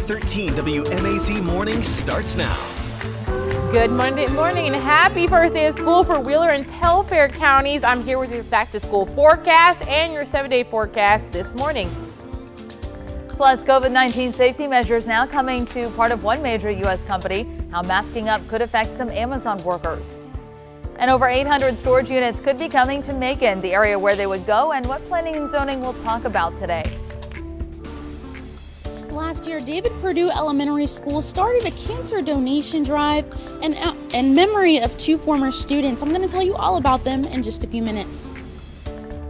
5:13 WMAZ Morning starts now. Good Monday morning and happy first day of school for Wheeler and Telfair counties. I'm here with your back to school forecast and your 7-day forecast this morning. Plus, COVID-19 safety measures now coming to part of one major U.S. company, how masking up could affect some Amazon workers. And over 800 storage units could be coming to Macon, the area where they would go, and what planning and zoning we'll talk about today. Last year, David Perdue Elementary School started a cancer donation drive in memory of two former students. I'm going to tell you all about them in just a few minutes.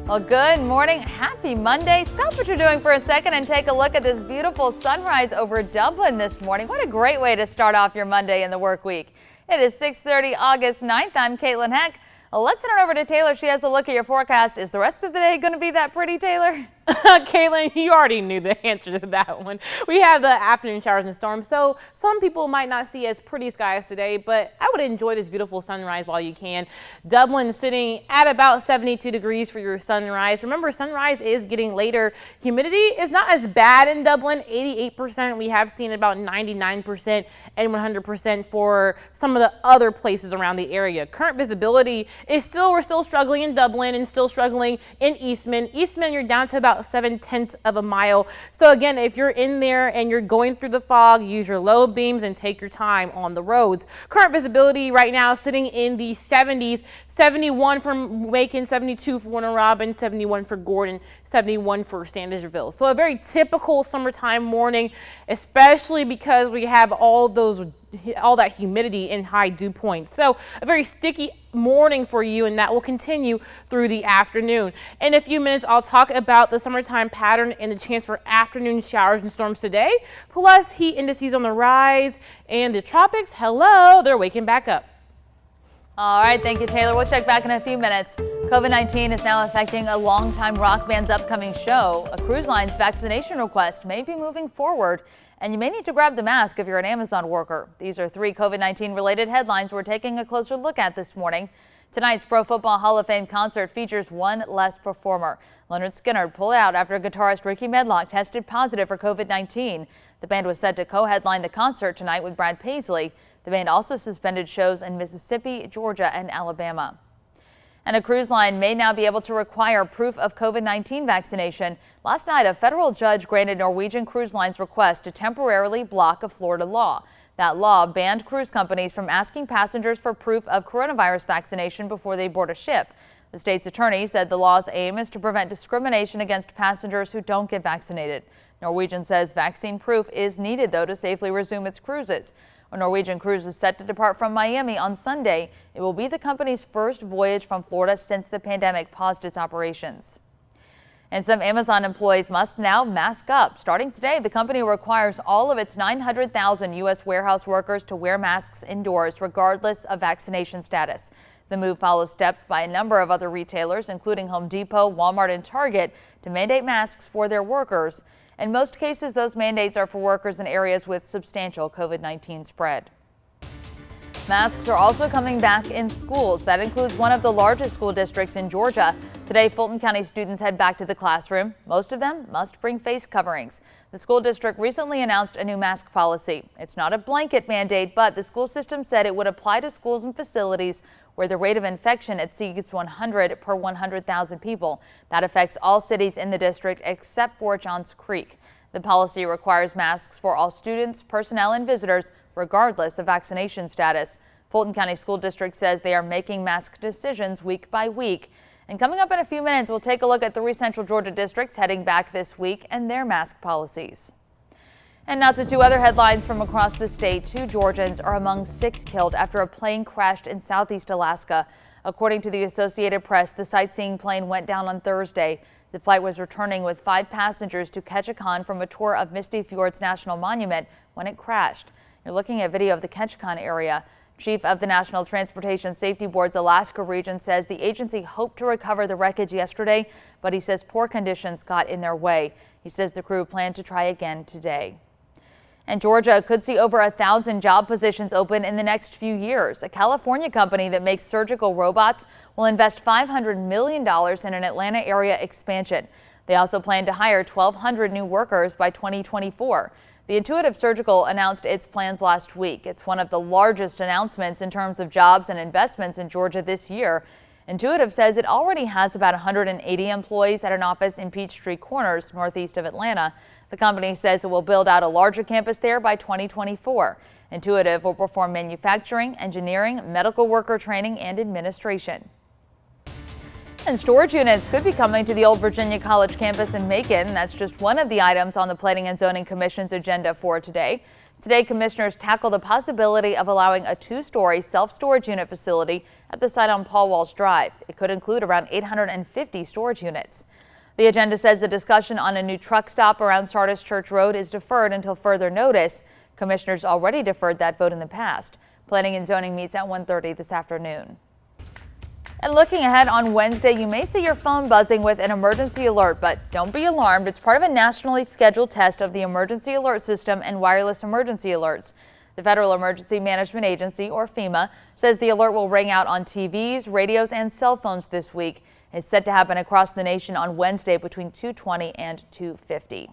Well, good morning. Happy Monday. Stop what you're doing for a second and take a look at this beautiful sunrise over Dublin this morning. What a great way to start off your Monday in the work week. It is 6:30 August 9th. I'm Caitlin Heck. Well, let's turn it over to Taylor. She has a look at your forecast. Is the rest of the day going to be that pretty, Taylor? Caitlin, you already knew the answer to that one. We have the afternoon showers and storms, so some people might not see as pretty skies today, but I would enjoy this beautiful sunrise while you can. Dublin sitting at about 72 degrees for your sunrise. Remember, sunrise is getting later. Humidity is not as bad in Dublin, 88%. We have seen about 99% and 100% for some of the other places around the area. Current visibility is we're still struggling in Dublin and still struggling in Eastman. Eastman, you're down to about 0.7 of a mile. So again, if you're in there and you're going through the fog, use your low beams and take your time on the roads. Current visibility right now sitting in the 70s, 71 for Macon, 72 for Warner Robins, 71 for Gordon, 71 for Milledgeville. So a very typical summertime morning, especially because we have all that humidity and high dew points. So a very sticky morning for you, and that will continue through the afternoon. In a few minutes, I'll talk about the summertime pattern and the chance for afternoon showers and storms today. Plus, heat indices on the rise and the tropics, hello, they're waking back up. All right, thank you, Taylor. We'll check back in a few minutes. COVID-19 is now affecting a longtime rock band's upcoming show. A cruise line's vaccination request may be moving forward, and you may need to grab the mask if you're an Amazon worker. These are 3 COVID-19 related headlines we're taking a closer look at this morning. Tonight's Pro Football Hall of Fame concert features one less performer. Leonard Skinner pulled out after guitarist Ricky Medlock tested positive for COVID-19. The band was set to co-headline the concert tonight with Brad Paisley. The band also suspended shows in Mississippi, Georgia, and Alabama. And a cruise line may now be able to require proof of COVID-19 vaccination. Last night, a federal judge granted Norwegian Cruise Line's request to temporarily block a Florida law. That law banned cruise companies from asking passengers for proof of coronavirus vaccination before they board a ship. The state's attorney said the law's aim is to prevent discrimination against passengers who don't get vaccinated. Norwegian says vaccine proof is needed, though, to safely resume its cruises. A Norwegian cruise is set to depart from Miami on Sunday. It will be the company's first voyage from Florida since the pandemic paused its operations. And some Amazon employees must now mask up. Starting today, the company requires all of its 900,000 U.S. warehouse workers to wear masks indoors, regardless of vaccination status. The move follows steps by a number of other retailers, including Home Depot, Walmart, and Target, to mandate masks for their workers. In most cases, those mandates are for workers in areas with substantial COVID-19 spread. Masks are also coming back in schools. That includes one of the largest school districts in Georgia. Today, Fulton County students head back to the classroom. Most of them must bring face coverings. The school district recently announced a new mask policy. It's not a blanket mandate, but the school system said it would apply to schools and facilities where the rate of infection exceeds 100 per 100,000 people. That affects all cities in the district except for Johns Creek. The policy requires masks for all students, personnel, and visitors, regardless of vaccination status. Fulton County School District says they are making mask decisions week by week. And coming up in a few minutes, we'll take a look at 3 Central Georgia districts heading back this week and their mask policies. And now to 2 other headlines from across the state. 2 Georgians are among 6 killed after a plane crashed in southeast Alaska. According to the Associated Press, the sightseeing plane went down on Thursday. The flight was returning with 5 passengers to Ketchikan from a tour of Misty Fjords National Monument when it crashed. You're looking at video of the Ketchikan area. Chief of the National Transportation Safety Board's Alaska region says the agency hoped to recover the wreckage yesterday, but he says poor conditions got in their way. He says the crew planned to try again today. And Georgia could see over 1,000 job positions open in the next few years. A California company that makes surgical robots will invest $500 million in an Atlanta area expansion. They also plan to hire 1,200 new workers by 2024. The Intuitive Surgical announced its plans last week. It's one of the largest announcements in terms of jobs and investments in Georgia this year. Intuitive says it already has about 180 employees at an office in Peachtree Corners, northeast of Atlanta. The company says it will build out a larger campus there by 2024. Intuitive will perform manufacturing, engineering, medical worker training, and administration. And storage units could be coming to the Old Virginia College campus in Macon. That's just one of the items on the Planning and Zoning Commission's agenda for today. Today, commissioners tackle the possibility of allowing a 2-story self-storage unit facility at the site on Paul Walsh Drive. It could include around 850 storage units. The agenda says the discussion on a new truck stop around Sardis Church Road is deferred until further notice. Commissioners already deferred that vote in the past. Planning and Zoning meets at 1:30 this afternoon. And looking ahead on Wednesday, you may see your phone buzzing with an emergency alert, but don't be alarmed. It's part of a nationally scheduled test of the Emergency Alert System and wireless emergency alerts. The Federal Emergency Management Agency, or FEMA, says the alert will ring out on TVs, radios, and cell phones this week. It's set to happen across the nation on Wednesday between 2:20 and 2:50.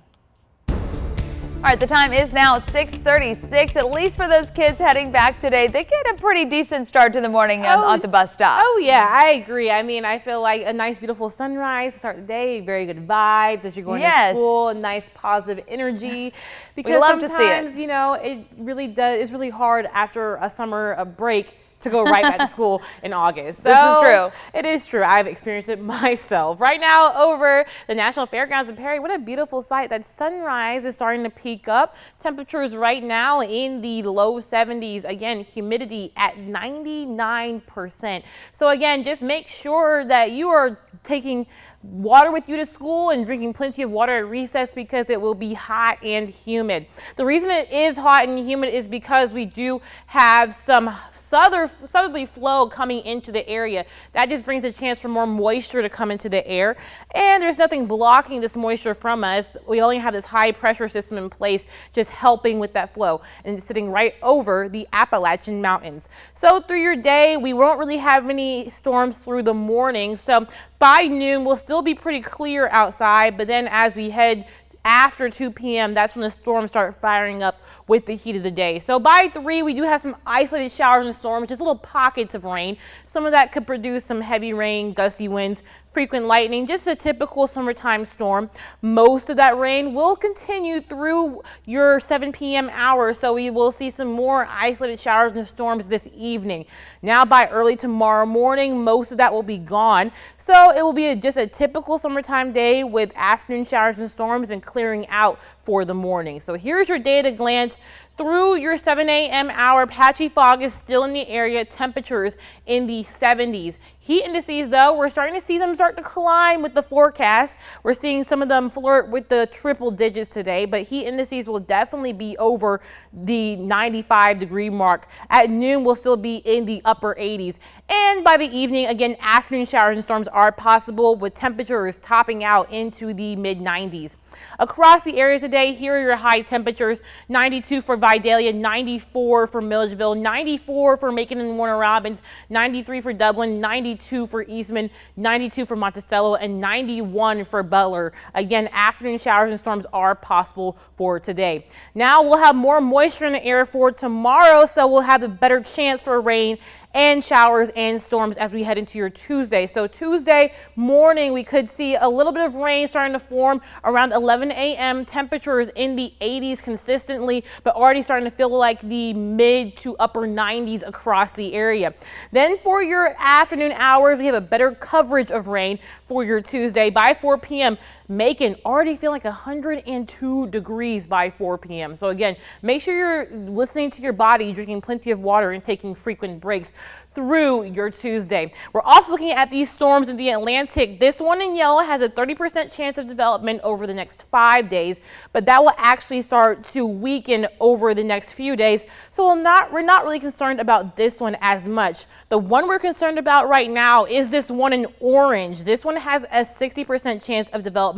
All right, the time is now 6:36. At least for those kids heading back today, they get a pretty decent start to the morning at the bus stop. Oh, yeah, I agree. I mean, I feel like a nice, beautiful sunrise to start the day, very good vibes as you're going to school, a nice, positive energy. Because we love to see it. Sometimes, you know, it really does. It's really hard after a summer break to go right back to school in August. So this is true. It is true. I've experienced it myself. Right now over the National Fairgrounds in Perry, what a beautiful sight. That sunrise is starting to peak up. Temperatures right now in the low 70s. Again, humidity at 99%. So again, just make sure that you are taking water with you to school and drinking plenty of water at recess because it will be hot and humid. The reason it is hot and humid is because we do have some southerly flow coming into the area. That just brings a chance for more moisture to come into the air, and there's nothing blocking this moisture from us. We only have this high pressure system in place just helping with that flow, and it's sitting right over the Appalachian Mountains. So through your day, we won't really have any storms through the morning. So by noon, we'll still be pretty clear outside, but then as we head after 2 p.m., that's when the storms start firing up with the heat of the day. So by 3, we do have some isolated showers and storms, just little pockets of rain. Some of that could produce some heavy rain, gusty winds, frequent lightning, just a typical summertime storm. Most of that rain will continue through your 7 p.m. hour, so we will see some more isolated showers and storms this evening. Now by early tomorrow morning, most of that will be gone. So it will be just a typical summertime day with afternoon showers and storms and clearing out for the morning. So here's your day at a glance. Through your 7 a.m. hour, patchy fog is still in the area, temperatures in the 70s. Heat indices, though, we're starting to see them start to climb with the forecast. We're seeing some of them flirt with the triple digits today, but heat indices will definitely be over the 95-degree mark. At noon, we'll still be in the upper 80s. And by the evening, again, afternoon showers and storms are possible with temperatures topping out into the mid-90s. Across the area today, here are your high temperatures: 92 for Vidalia, 94 for Milledgeville, 94 for Macon and Warner Robins, 93 for Dublin, 92 for Eastman, 92 for Monticello, and 91 for Butler. Again, afternoon showers and storms are possible for today. Now we'll have more moisture in the air for tomorrow, so we'll have a better chance for rain and showers and storms as we head into your Tuesday. So Tuesday morning, we could see a little bit of rain starting to form around 11 a.m. Temperatures in the 80s consistently, but already starting to feel like the mid to upper 90s across the area. Then for your afternoon hours, we have a better coverage of rain for your Tuesday. By 4 p.m., Macon already feeling like 102 degrees by 4 p.m. So again, make sure you're listening to your body, drinking plenty of water, and taking frequent breaks through your Tuesday. We're also looking at these storms in the Atlantic. This one in yellow has a 30% chance of development over the next 5 days, but that will actually start to weaken over the next few days. So we're not really concerned about this one as much. The one we're concerned about right now is this one in orange. This one has a 60% chance of development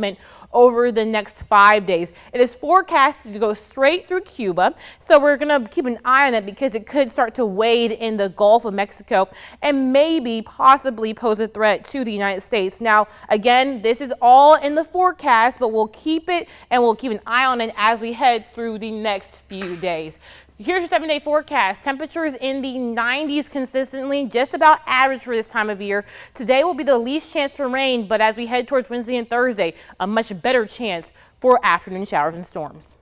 over the next 5 days. It is forecasted to go straight through Cuba, so we're going to keep an eye on it because it could start to wade in the Gulf of Mexico and maybe possibly pose a threat to the United States. Now, again, this is all in the forecast, but we'll keep it and we'll keep an eye on it as we head through the next few days. Here's your 7-day forecast. Temperatures in the 90s consistently, just about average for this time of year. Today will be the least chance for rain, but as we head towards Wednesday and Thursday, a much better chance for afternoon showers and storms.